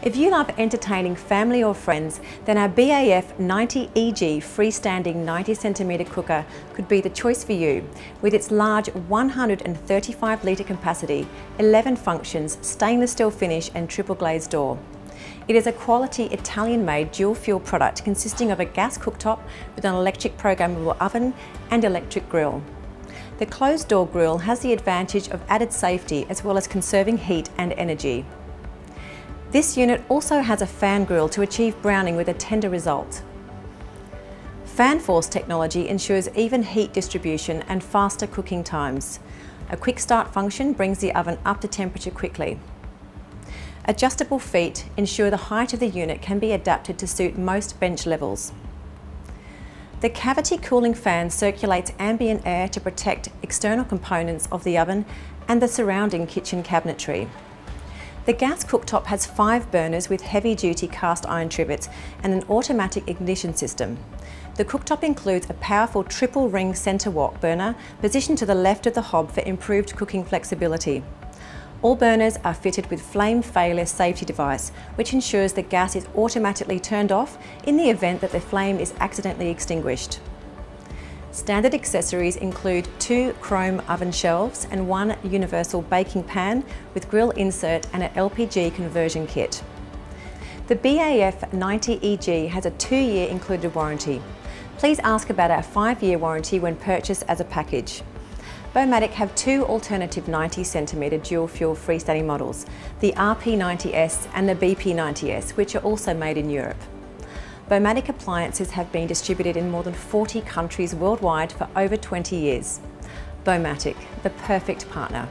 If you love entertaining family or friends, then our BAF90EG freestanding 90cm cooker could be the choice for you. With its large 135 litre capacity, 11 functions, stainless steel finish and triple glazed door. It is a quality Italian-made dual-fuel product consisting of a gas cooktop with an electric programmable oven and electric grill. The closed-door grill has the advantage of added safety as well as conserving heat and energy. This unit also has a fan grill to achieve browning with a tender result. Fan force technology ensures even heat distribution and faster cooking times. A quick start function brings the oven up to temperature quickly. Adjustable feet ensure the height of the unit can be adapted to suit most bench levels. The cavity cooling fan circulates ambient air to protect external components of the oven and the surrounding kitchen cabinetry. The gas cooktop has 5 burners with heavy-duty cast iron trivets and an automatic ignition system. The cooktop includes a powerful triple ring centre wok burner positioned to the left of the hob for improved cooking flexibility. All burners are fitted with flame failure safety device, which ensures the gas is automatically turned off in the event that the flame is accidentally extinguished. Standard accessories include 2 chrome oven shelves and 1 universal baking pan with grill insert and an LPG conversion kit. The BAF90EG has a 2-year included warranty. Please ask about our 5-year warranty when purchased as a package. Baumatic have 2 alternative 90cm dual-fuel freestanding models, the RP90S and the BP90S, which are also made in Europe. Baumatic appliances have been distributed in more than 40 countries worldwide for over 20 years. Baumatic, the perfect partner.